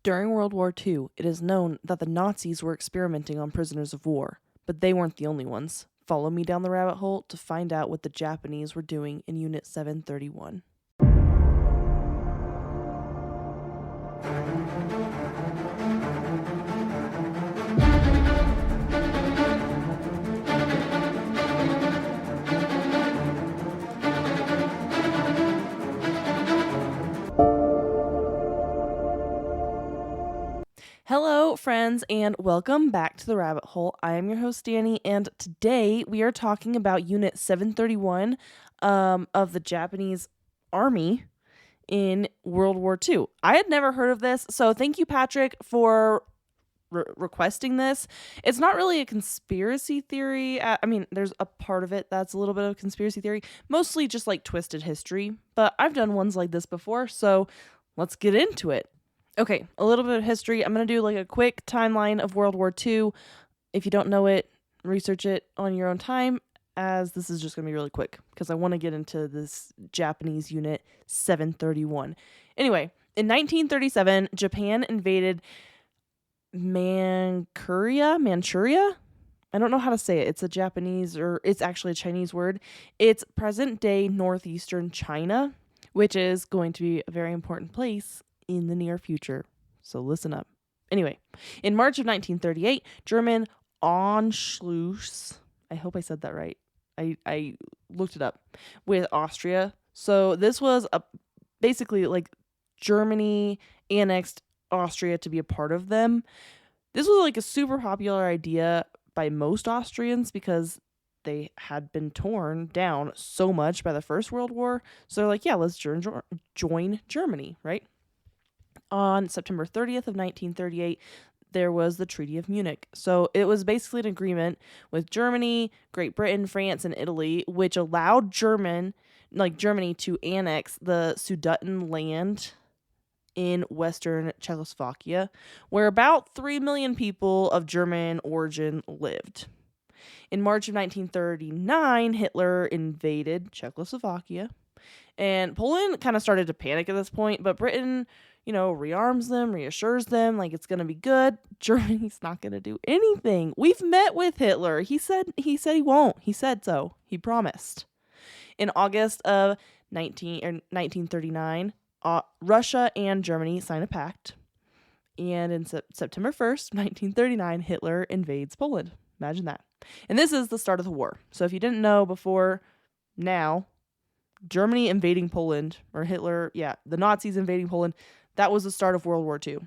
During World War II, it is known that the Nazis were experimenting on prisoners of war, but they weren't the only ones. Follow me down the rabbit hole to find out what the Japanese were doing in Unit 731. Hello, friends, and welcome back to the rabbit hole. I am your host, Danny, and today we are talking about Unit 731 of the Japanese Army in World War II. I had never heard of this, so thank you, Patrick, for requesting this. It's not really a conspiracy theory. I mean, there's a part of it that's a little bit of conspiracy theory, mostly just like twisted history, but I've done ones like this before, so let's get into it. Okay, a little bit of history. I'm going to do like a quick timeline of World War II. If you don't know it, research it on your own time, as this is just going to be really quick because I want to get into this Japanese Unit 731. Anyway, in 1937, Japan invaded Manchuria? I don't know how to say it. It's a Japanese, or it's actually a Chinese word. It's present day northeastern China, which is going to be a very important place in the near future. So listen up. Anyway, in March of 1938, German Anschluss, I hope I said that right. I looked it up, with Austria. So this was basically like Germany annexed Austria to be a part of them. This was like a super popular idea by most Austrians because they had been torn down so much by the First World War. So they're like, yeah, let's join Germany, right? On September 30th of 1938, there was the Treaty of Munich. So it was basically an agreement with Germany, Great Britain, France, and Italy, which allowed Germany to annex the Sudetenland in western Czechoslovakia, where about 3 million people of German origin lived. In March of 1939, Hitler invaded Czechoslovakia, and Poland kind of started to panic at this point, but Britain, rearms them, reassures them like it's going to be good. Germany's not going to do anything. We've met with Hitler. He said he won't. He said so. He promised. In August of 1939, Russia and Germany sign a pact. And in September 1st, 1939, Hitler invades Poland. Imagine that. And this is the start of the war. So if you didn't know before now, Germany invading Poland, or Hitler, the Nazis invading Poland, that was the start of World War II.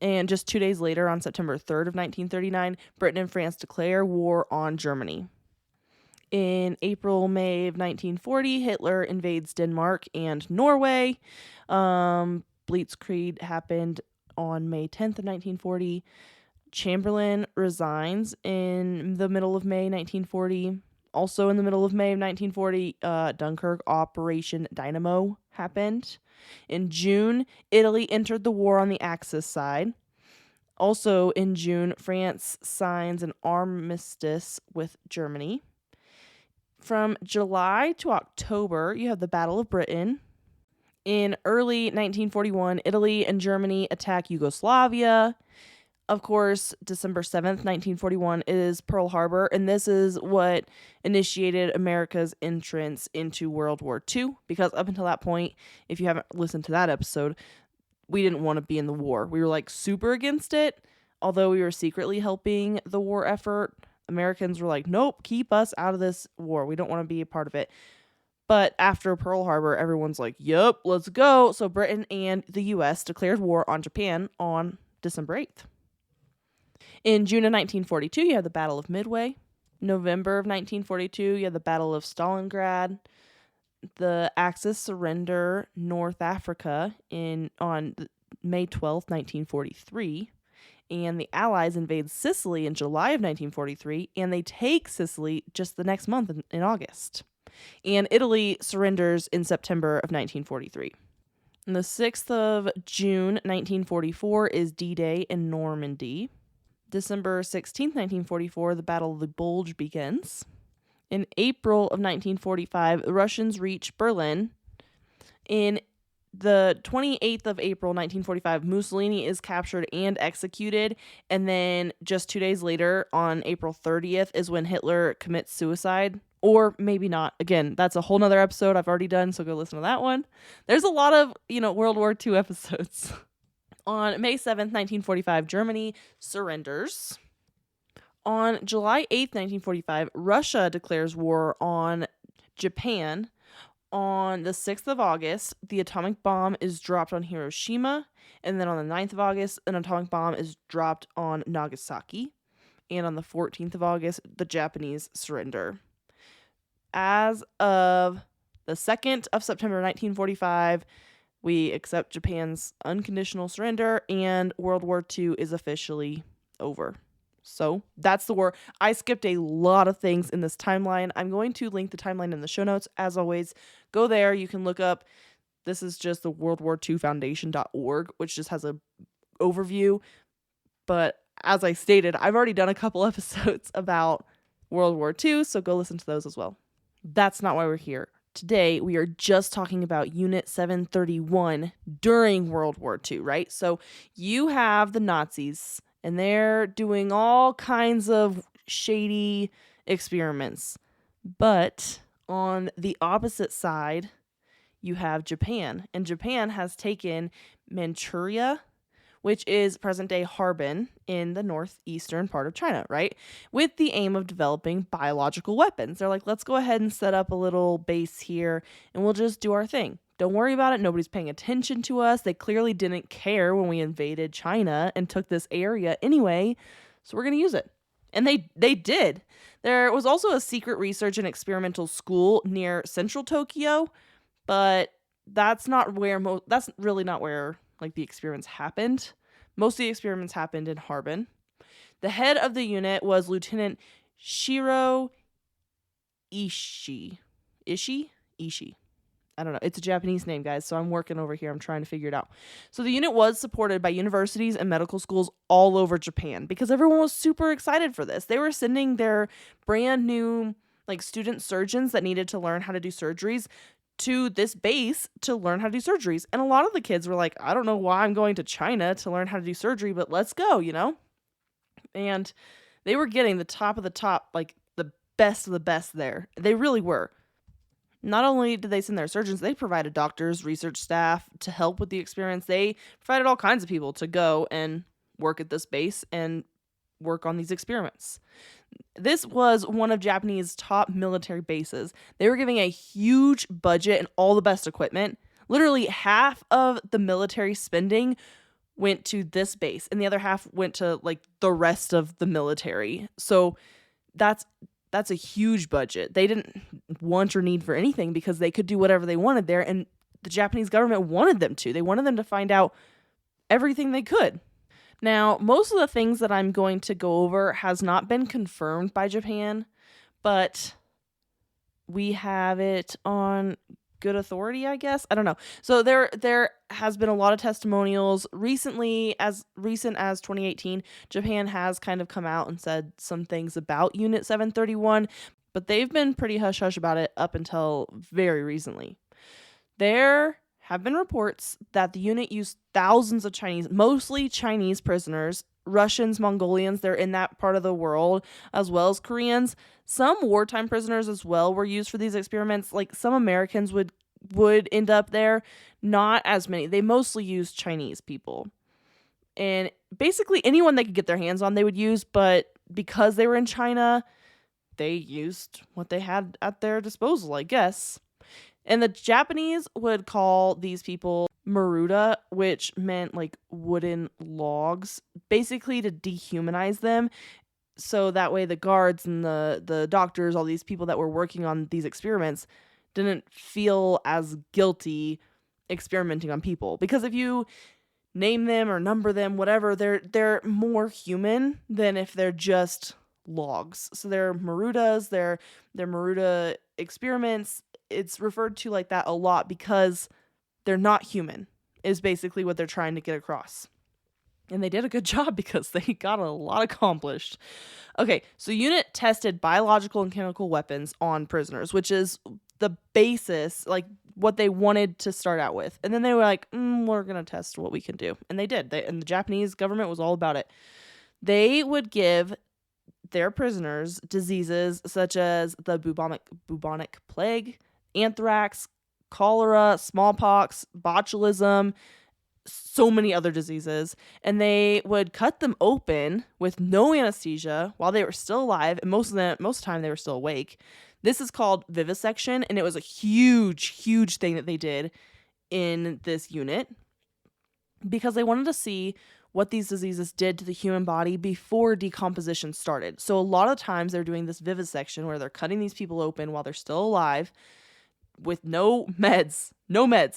And just 2 days later, on September 3rd of 1939, Britain and France declare war on Germany. In May of 1940, Hitler invades Denmark and Norway. Blitzkrieg happened on May 10th of 1940. Chamberlain resigns in the middle of May 1940. Also in the middle of May of 1940, Dunkirk Operation Dynamo happened. In June, Italy entered the war on the Axis side. Also in June, France signs an armistice with Germany. From July to October, you have the Battle of Britain. In early 1941, Italy and Germany attack Yugoslavia. Of course, December 7th, 1941 is Pearl Harbor, and this is what initiated America's entrance into World War II, because up until that point, if you haven't listened to that episode, we didn't want to be in the war. We were like super against it, although we were secretly helping the war effort. Americans were like, nope, keep us out of this war. We don't want to be a part of it. But after Pearl Harbor, everyone's like, yep, let's go. So Britain and the U.S. declared war on Japan on December 8th. In June of 1942, you have the Battle of Midway. November of 1942, you have the Battle of Stalingrad. The Axis surrender North Africa on May 12th, 1943. And the Allies invade Sicily in July of 1943, and they take Sicily just the next month in August. And Italy surrenders in September of 1943. On the 6th of June, 1944, is D-Day in Normandy. December 16th, 1944, the Battle of the Bulge begins. In April of 1945, the Russians reach Berlin. In the 28th of April 1945, Mussolini is captured and executed, and then just 2 days later, on April 30th, is when Hitler commits suicide. Or maybe not. Again, that's a whole nother episode I've already done, so go listen to that one. There's a lot of, World War II episodes. On May 7th, 1945, Germany surrenders. On July 8th, 1945, Russia declares war on Japan. On the 6th of August, the atomic bomb is dropped on Hiroshima. And then on the 9th of August, an atomic bomb is dropped on Nagasaki. And on the 14th of August, the Japanese surrender. As of the 2nd of September 1945, we accept Japan's unconditional surrender, and World War II is officially over. So that's the war. I skipped a lot of things in this timeline. I'm going to link the timeline in the show notes. As always, go there. You can look up, this is just the World War II Foundation.org, which just has an overview. But as I stated, I've already done a couple episodes about World War II, so go listen to those as well. That's not why we're here. Today, we are just talking about Unit 731 during World War II, right? So you have the Nazis, and they're doing all kinds of shady experiments. But on the opposite side, you have Japan. And Japan has taken Manchuria, which is present-day Harbin in the northeastern part of China, right? With the aim of developing biological weapons. They're like, let's go ahead and set up a little base here, and we'll just do our thing. Don't worry about it. Nobody's paying attention to us. They clearly didn't care when we invaded China and took this area anyway, so we're going to use it. And they did. There was also a secret research and experimental school near central Tokyo, but that's really not where like the experiments happened. Most of the experiments happened in Harbin. The head of the unit was Lieutenant Shiro Ishii. Ishii. I don't know. It's a Japanese name, guys, so I'm working over here. I'm trying to figure it out. So the unit was supported by universities and medical schools all over Japan because everyone was super excited for this. They were sending their brand new student surgeons that needed to learn how to do surgeries to this base to learn how to do surgeries. And a lot of the kids were like, I don't know why I'm going to China to learn how to do surgery, but let's go, And they were getting the top of the top, the best of the best there. They really were. Not only did they send their surgeons, they provided doctors, research staff to help with the experiments. They provided all kinds of people to go and work at this base and work on these experiments. This was one of Japanese top military bases. They were giving a huge budget and all the best equipment. Literally half of the military spending went to this base, and the other half went to the rest of the military. So that's a huge budget. They didn't want or need for anything because they could do whatever they wanted there, and the Japanese government wanted them to. They wanted them to find out everything they could. Now, most of the things that I'm going to go over has not been confirmed by Japan, but we have it on good authority, I guess. I don't know. So there has been a lot of testimonials recently, as recent as 2018. Japan has kind of come out and said some things about Unit 731, but they've been pretty hush-hush about it up until very recently. There have been reports that the unit used thousands of mostly Chinese prisoners, Russians, Mongolians, they're in that part of the world, as well as Koreans. Some wartime prisoners as well were used for these experiments. Some Americans would end up there, not as many. They mostly used Chinese people. And basically anyone they could get their hands on, they would use, but because they were in China, they used what they had at their disposal, I guess. And the Japanese would call these people Maruda, which meant wooden logs, basically to dehumanize them. So that way the guards and the doctors, all these people that were working on these experiments, didn't feel as guilty experimenting on people. Because if you name them or number them, whatever, they're more human than if they're just logs. So they're Marudas, they're Maruda experiments. It's referred to like that a lot because they're not human, is basically what they're trying to get across. And they did a good job because they got a lot accomplished. Okay, so UNIT tested biological and chemical weapons on prisoners, which is the basis, what they wanted to start out with. And then they were like, we're going to test what we can do. And they did. And the Japanese government was all about it. They would give their prisoners diseases such as the bubonic plague, anthrax, cholera, smallpox, botulism, so many other diseases, and they would cut them open with no anesthesia while they were still alive, and most of the time they were still awake. This is called vivisection, and it was a huge thing that they did in this unit because they wanted to see what these diseases did to the human body before decomposition started. So a lot of times they're doing this vivisection where they're cutting these people open while they're still alive with no meds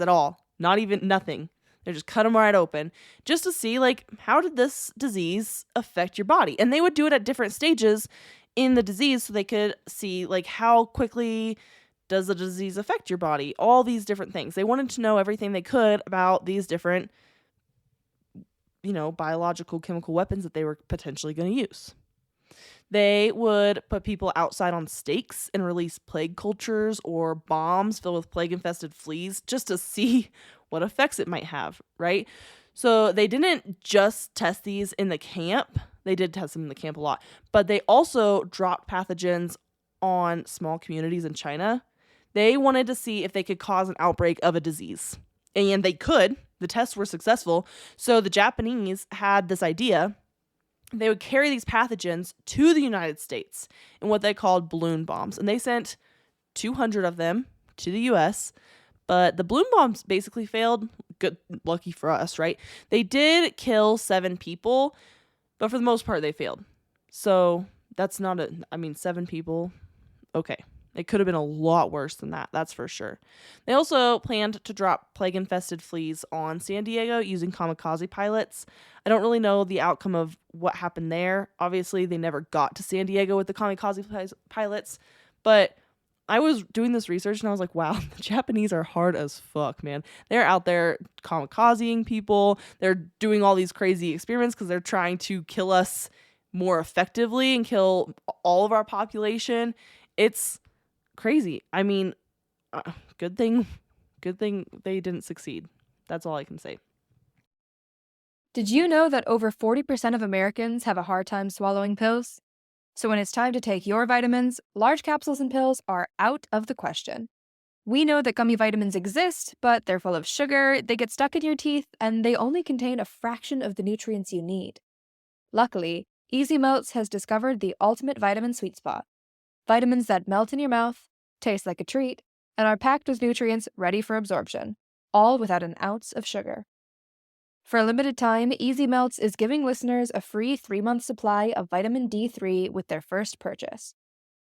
at all, not even nothing. They just cut them right open just to see, like, how did this disease affect your body? And they would do it at different stages in the disease so they could see, like, how quickly does the disease affect your body? All these different things. They wanted to know everything they could about these different, biological chemical weapons that they were potentially going to use. They would put people outside on stakes and release plague cultures or bombs filled with plague-infested fleas just to see what effects it might have, right? So they didn't just test these in the camp. They did test them in the camp a lot. But they also dropped pathogens on small communities in China. They wanted to see if they could cause an outbreak of a disease. And they could. The tests were successful. So the Japanese had this idea. They would carry these pathogens to the United States in what they called balloon bombs. And they sent 200 of them to the U.S., but the balloon bombs basically failed. Good, lucky for us, right? They did kill 7 people, but for the most part, they failed. So that's not 7 people. Okay. It could have been a lot worse than that, that's for sure. They also planned to drop plague-infested fleas on San Diego using kamikaze pilots. I don't really know the outcome of what happened there. Obviously, they never got to San Diego with the kamikaze pilots, but I was doing this research and I was like, wow, the Japanese are hard as fuck, man. They're out there kamikazeing people. They're doing all these crazy experiments because they're trying to kill us more effectively and kill all of our population. It's crazy. I mean, good thing they didn't succeed. That's all I can say. Did you know that over 40% of Americans have a hard time swallowing pills? So when it's time to take your vitamins, large capsules and pills are out of the question. We know that gummy vitamins exist, but they're full of sugar, they get stuck in your teeth, and they only contain a fraction of the nutrients you need. Luckily, Easy Melts has discovered the ultimate vitamin sweet spot. Vitamins that melt in your mouth, taste like a treat, and are packed with nutrients ready for absorption, all without an ounce of sugar. For a limited time, Easy Melts is giving listeners a free 3-month supply of vitamin D3 with their first purchase.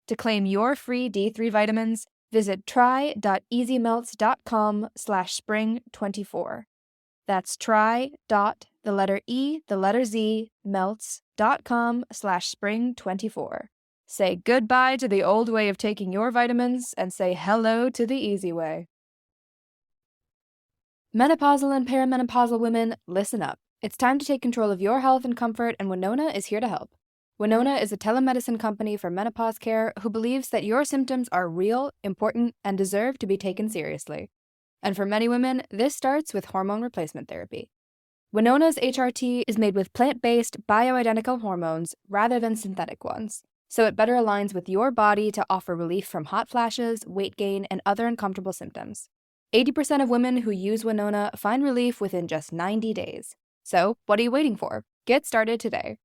To claim your free D3 vitamins, visit try.easymelts.com/spring24. That's melts.com/spring24. Say goodbye to the old way of taking your vitamins and say hello to the easy way. Menopausal and perimenopausal women, listen up. It's time to take control of your health and comfort, and Winona is here to help. Winona is a telemedicine company for menopause care who believes that your symptoms are real, important, and deserve to be taken seriously. And for many women, this starts with hormone replacement therapy. Winona's HRT is made with plant-based, bioidentical hormones rather than synthetic ones, so it better aligns with your body to offer relief from hot flashes, weight gain, and other uncomfortable symptoms. 80% of women who use Winona find relief within just 90 days. So, what are you waiting for? Get started today.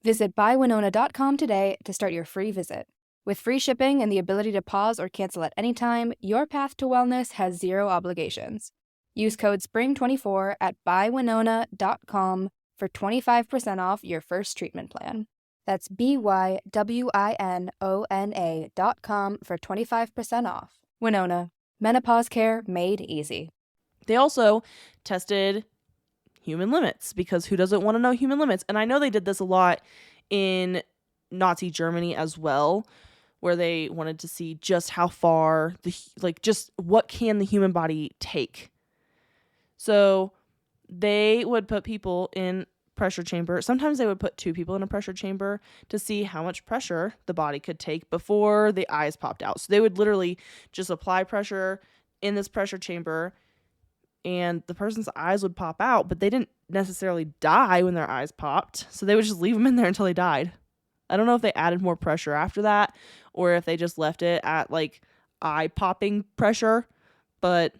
Visit buywinona.com today to start your free visit. With free shipping and the ability to pause or cancel at any time, your path to wellness has zero obligations. Use code SPRING24 at buywinona.com for 25% off your first treatment plan. That's BYWINONA.com for 25% off. Winona, menopause care made easy. They also tested human limits because who doesn't want to know human limits? And I know they did this a lot in Nazi Germany as well, where they wanted to see just how far just what can the human body take. So they would put people in pressure chamber. Sometimes they would put 2 people in a pressure chamber to see how much pressure the body could take before the eyes popped out. So they would literally just apply pressure in this pressure chamber, and the person's eyes would pop out, but they didn't necessarily die when their eyes popped. So they would just leave them in there until they died. I don't know if they added more pressure after that or if they just left it at like eye popping pressure, but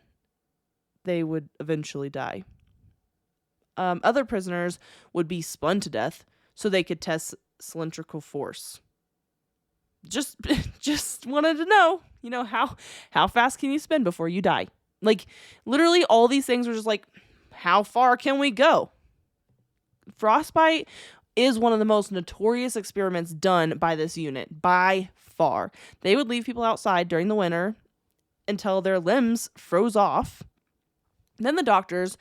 they would eventually die. Other prisoners would be spun to death so they could test cylindrical force. Just wanted to know, how fast can you spin before you die? Like, literally all these things were just like, how far can we go? Frostbite is one of the most notorious experiments done by this unit, by far. They would leave people outside during the winter until their limbs froze off. Then the doctors,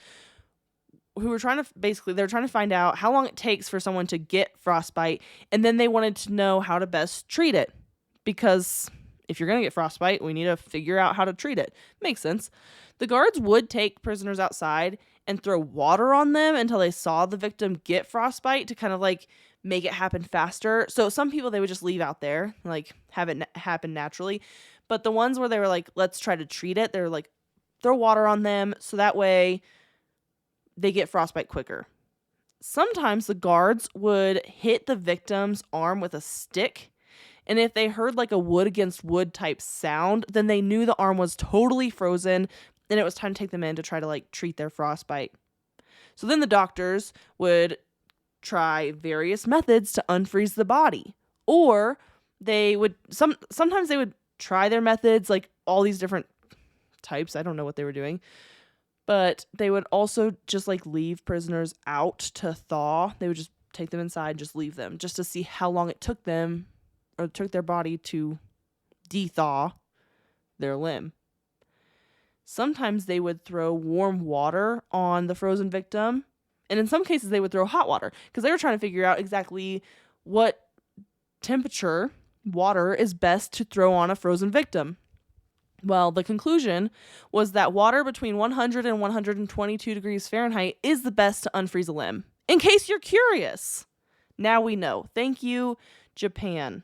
who were trying to find out how long it takes for someone to get frostbite, and then they wanted to know how to best treat it. Because if you're going to get frostbite, we need to figure out how to treat it. Makes sense. The guards would take prisoners outside and throw water on them until they saw the victim get frostbite to kind of like make it happen faster. So some people they would just leave out there, like have it happen naturally. But the ones where they were like, let's try to treat it, they were like, throw water on them so that way they get frostbite quicker. Sometimes the guards would hit the victim's arm with a stick. And if they heard like a wood against wood type sound, then they knew the arm was totally frozen and it was time to take them in to try to like treat their frostbite. So then the doctors would try various methods to unfreeze the body. Or they would sometimes they would try their methods, like all these different types. I don't know what they were doing. But they would also just like leave prisoners out to thaw. They would just take them inside and just leave them just to see how long it took them or took their body to de-thaw their limb. Sometimes they would throw warm water on the frozen victim. And in some cases, they would throw hot water because they were trying to figure out exactly what temperature water is best to throw on a frozen victim. Well, the conclusion was that water between 100 and 122 degrees Fahrenheit is the best to unfreeze a limb. In case you're curious. Now we know. Thank you, Japan.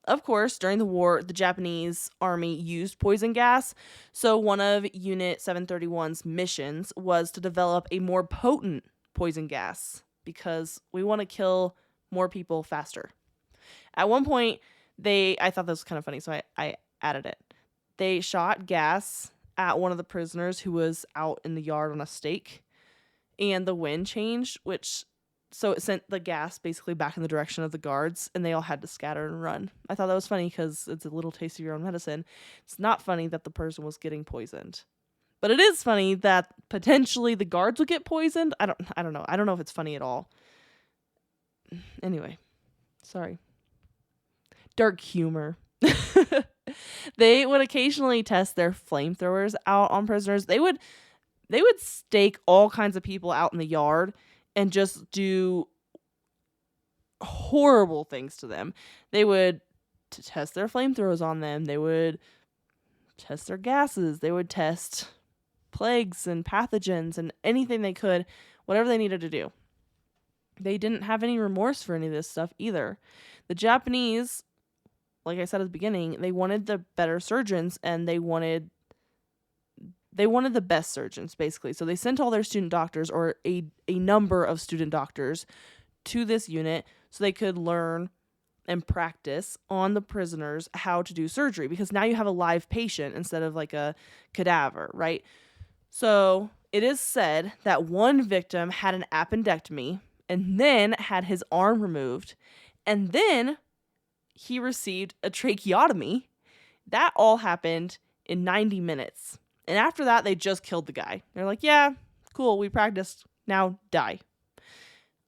Of course, during the war, the Japanese army used poison gas, so one of Unit 731's missions was to develop a more potent poison gas because we want to kill more people faster. At one point, I thought this was kind of funny, so I added it. They shot gas at one of the prisoners who was out in the yard on a stake, and the wind changed, so it sent the gas basically back in the direction of the guards, and they all had to scatter and run. I thought that was funny because it's a little taste of your own medicine. It's not funny that the person was getting poisoned. But it is funny that potentially the guards would get poisoned. I don't know. I don't know if it's funny at all. Anyway, sorry. Dark humor. They would occasionally test their flamethrowers out on prisoners. They would stake all kinds of people out in the yard and just do horrible things to them. They would test their flamethrowers on them. They would test their gases. They would test plagues and pathogens and anything they could, whatever they needed to do. They didn't have any remorse for any of this stuff either. The Japanese, like I said at the beginning, they wanted the better surgeons and they wanted the best surgeons, basically. So they sent all their student doctors, or a number of student doctors, to this unit so they could learn and practice on the prisoners how to do surgery, because now you have a live patient instead of like a cadaver, right? So it is said that one victim had an appendectomy and then had his arm removed, and then he received a tracheotomy. That all happened in 90 minutes. And after that, they just killed the guy. They're like, yeah, cool, we practiced, now die.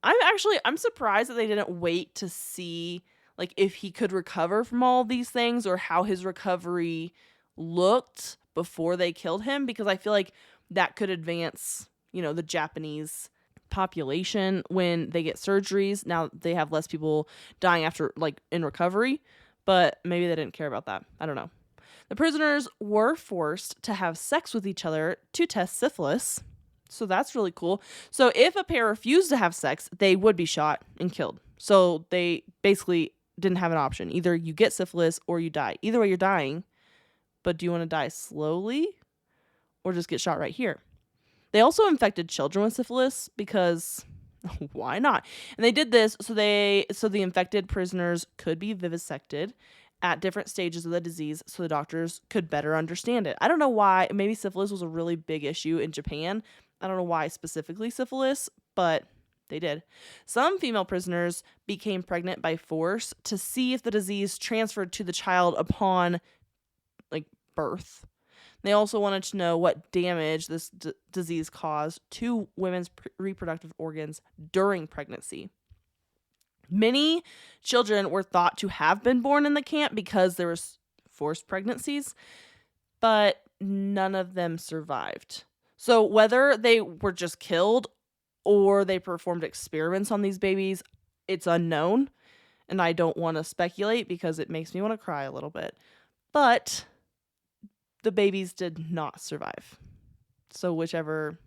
I'm surprised that they didn't wait to see like if he could recover from all these things or how his recovery looked before they killed him, because I feel like that could advance, the Japanese population when they get surgeries. Now they have less people dying after like in recovery, but maybe they didn't care about that. I don't know. The prisoners were forced to have sex with each other to test syphilis. So that's really cool. So if a pair refused to have sex, they would be shot and killed. So they basically didn't have an option. Either you get syphilis or you die. Either way, you're dying. but do you want to die slowly or just get shot right here? They also infected children with syphilis because why not? And they did this so the infected prisoners could be vivisected at different stages of the disease so the doctors could better understand it. I don't know why. Maybe syphilis was a really big issue in Japan. I don't know why specifically syphilis, but they did. Some female prisoners became pregnant by force to see if the disease transferred to the child upon birth. They also wanted to know what damage this disease caused to women's reproductive organs during pregnancy. Many children were thought to have been born in the camp because there was forced pregnancies, but none of them survived. So whether they were just killed or they performed experiments on these babies, it's unknown, and I don't want to speculate because it makes me want to cry a little bit. But the babies did not survive. So whichever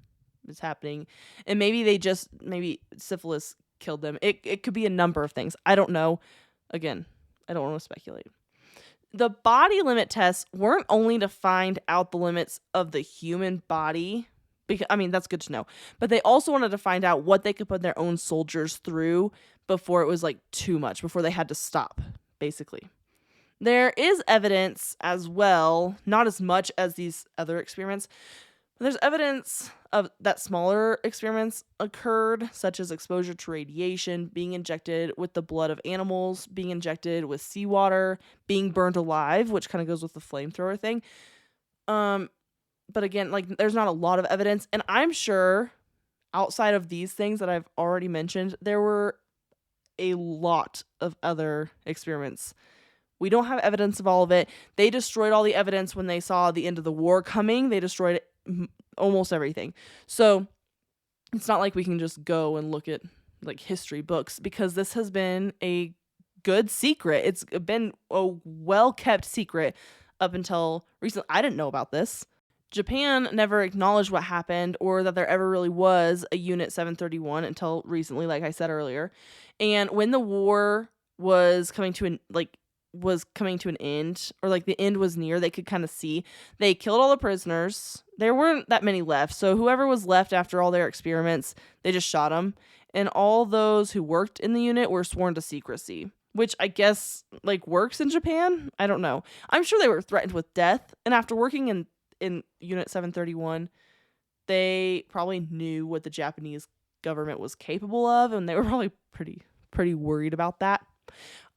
is happening, and maybe syphilis killed them. It could be a number of things. I don't know. Again, I don't want to speculate. The body limit tests weren't only to find out the limits of the human body, because that's good to know, but they also wanted to find out what they could put their own soldiers through before it was too much, before they had to stop, basically. There is evidence as well, not as much as these other experiments, but there's evidence of that smaller experiments occurred, such as exposure to radiation, being injected with the blood of animals, being injected with seawater, being burned alive, which kind of goes with the flamethrower thing. But again, there's not a lot of evidence, and I'm sure outside of these things that I've already mentioned, there were a lot of other experiments. We don't have evidence of all of it. They destroyed all the evidence when they saw the end of the war coming. They destroyed almost everything. So it's not like we can just go and look at history books, because this has been a good secret. It's been a well-kept secret up until recently. I didn't know about this. Japan never acknowledged what happened or that there ever really was a Unit 731 until recently, like I said earlier. And when the war was coming to an end, or the end was near, they could kind of see. They killed all the prisoners. There weren't that many left, so whoever was left after all their experiments, they just shot them. And all those who worked in the unit were sworn to secrecy, which I guess works in Japan. I don't know. I'm sure they were threatened with death, and after working in Unit 731, they probably knew what the Japanese government was capable of, and they were probably pretty worried about that.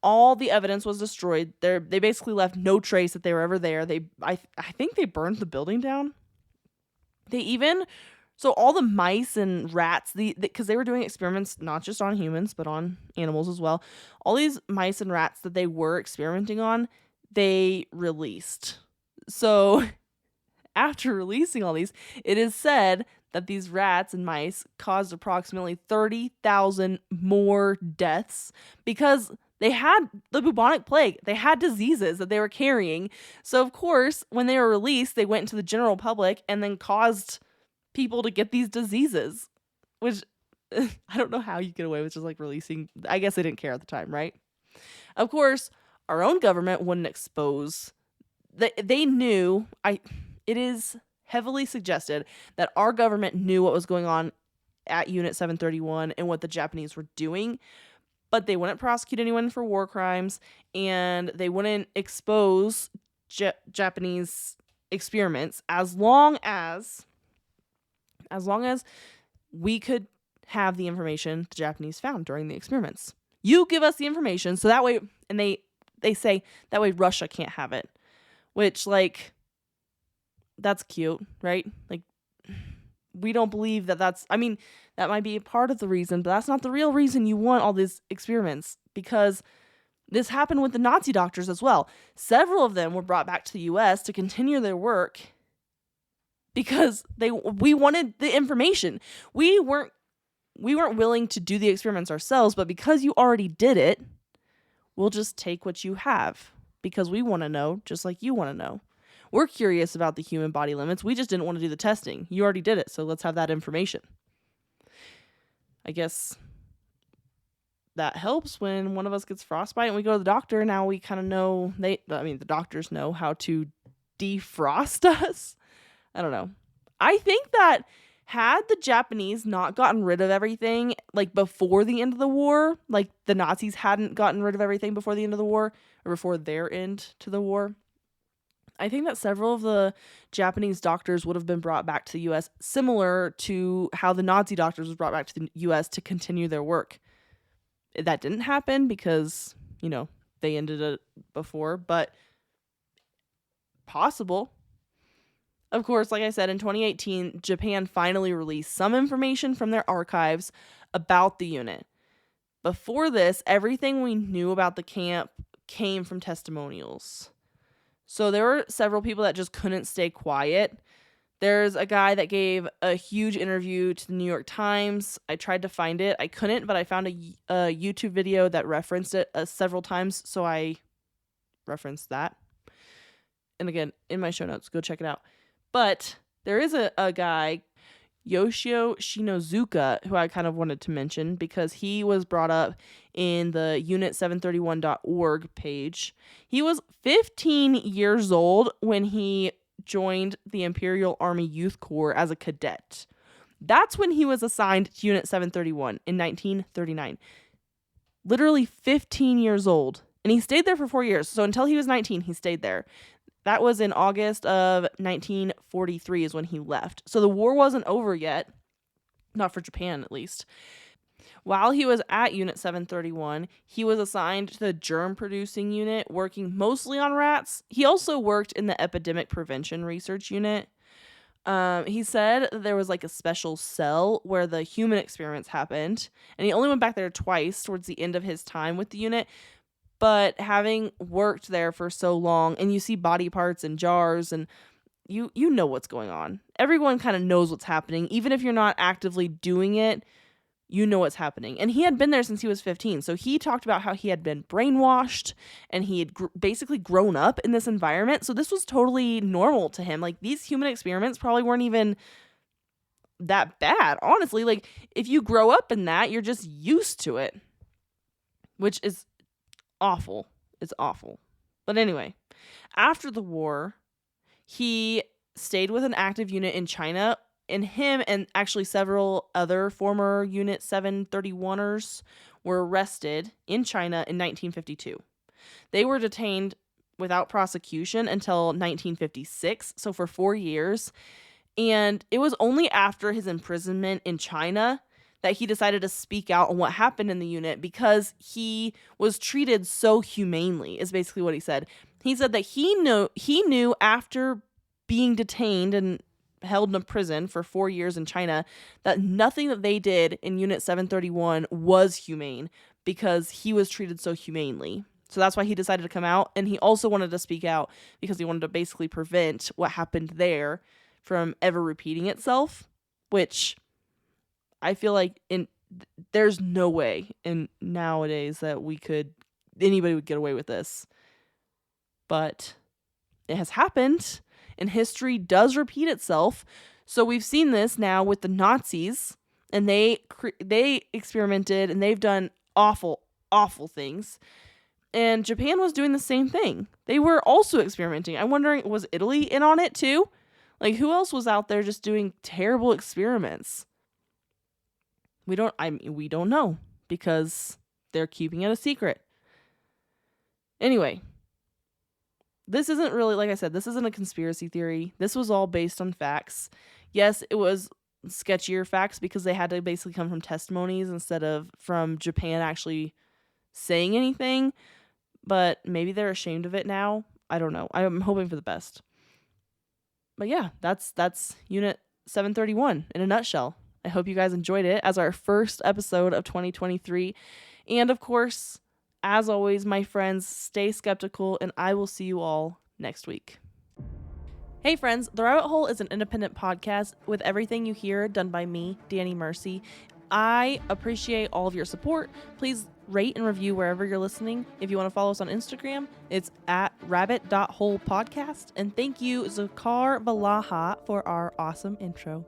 All the evidence was destroyed. They basically left no trace that they were ever there. I think they burned the building down. So all the mice and rats, because they were doing experiments not just on humans but on animals as well. All these mice and rats that they were experimenting on, they released. So after releasing all these, it is said that these rats and mice caused approximately 30,000 more deaths because they had the bubonic plague. They had diseases that they were carrying. So, of course, when they were released, they went into the general public and then caused people to get these diseases, which I don't know how you get away with just releasing. I guess they didn't care at the time, right? Of course, our own government wouldn't expose. They knew. It is heavily suggested that our government knew what was going on at Unit 731 and what the Japanese were doing, but they wouldn't prosecute anyone for war crimes, and they wouldn't expose Japanese experiments as long as we could have the information the Japanese found during the experiments. You give us the information, so that way, and they say that way Russia can't have it, which that's cute, right? We don't believe that that might be a part of the reason, but that's not the real reason you want all these experiments, because this happened with the Nazi doctors as well. Several of them were brought back to the US to continue their work because we wanted the information. We weren't willing to do the experiments ourselves, but because you already did it, we'll just take what you have because we want to know just like you want to know. We're curious about the human body limits. We just didn't want to do the testing. You already did it, so let's have that information. I guess that helps when one of us gets frostbite and we go to the doctor. Now we kind of know, the doctors know how to defrost us. I don't know. I think that had the Japanese not gotten rid of everything like before the end of the war, like the Nazis hadn't gotten rid of everything before the end of the war or before their end to the war, I think that several of the Japanese doctors would have been brought back to the U.S., similar to how the Nazi doctors was brought back to the U.S. to continue their work. That didn't happen because, they ended it before, but possible. Of course, like I said, in 2018, Japan finally released some information from their archives about the unit. Before this, everything we knew about the camp came from testimonials. So there were several people that just couldn't stay quiet. There's a guy that gave a huge interview to the New York Times. I tried to find it. I couldn't, but I found a YouTube video that referenced it several times, so I referenced that. And again, in my show notes, go check it out. But there is a guy, Yoshio Shinozuka, who I kind of wanted to mention because he was brought up in the unit731.org page. He was 15 years old when he joined the Imperial Army Youth Corps as a cadet. That's when he was assigned to Unit 731 in 1939. Literally 15 years old. And he stayed there for 4 years. So until he was 19, he stayed there. That was in August of 1943 is when he left. So the war wasn't over yet. Not for Japan, at least. While he was at Unit 731, he was assigned to the germ-producing unit, working mostly on rats. He also worked in the Epidemic Prevention Research Unit. He said there was like a special cell where the human experiments happened, and he only went back there twice towards the end of his time with the unit. But having worked there for so long, and you see body parts and jars, and you know what's going on. Everyone kind of knows what's happening. Even if you're not actively doing it, you know what's happening. And he had been there since he was 15. So he talked about how he had been brainwashed, and he had basically grown up in this environment. So this was totally normal to him. Like, these human experiments probably weren't even that bad. Honestly, like, if you grow up in that, you're just used to it, which is awful. It's awful. But anyway, after the war, he stayed with an active unit in China, and him and actually several other former Unit 731ers were arrested in China in 1952. They were detained without prosecution until 1956, so for 4 years. And it was only after his imprisonment in China that he decided to speak out on what happened in the unit because he was treated so humanely, is basically what he said. He said that he knew after being detained and held in a prison for 4 years in China that nothing that they did in Unit 731 was humane because he was treated so humanely. So that's why he decided to come out. And he also wanted to speak out because he wanted to basically prevent what happened there from ever repeating itself, which I feel like there's no way in nowadays that anybody would get away with this. But it has happened, and history does repeat itself. So we've seen this now with the Nazis, and they experimented, and they've done awful, awful things. And Japan was doing the same thing. They were also experimenting. I'm wondering, was Italy in on it too? Like, who else was out there just doing terrible experiments? We don't know because they're keeping it a secret. Anyway, this isn't really, like I said, this isn't a conspiracy theory. This was all based on facts. Yes, it was sketchier facts because they had to basically come from testimonies instead of from Japan actually saying anything. But maybe they're ashamed of it now. I don't know. I'm hoping for the best. But yeah, that's Unit 731 in a nutshell. I hope you guys enjoyed it as our first episode of 2023. And of course, as always, my friends, stay skeptical, and I will see you all next week. Hey friends, The Rabbit Hole is an independent podcast with everything you hear done by me, Danny Mercy. I appreciate all of your support. Please rate and review wherever you're listening. If you want to follow us on Instagram, it's at rabbit.holepodcast. And thank you, Zakar Valaha, for our awesome intro.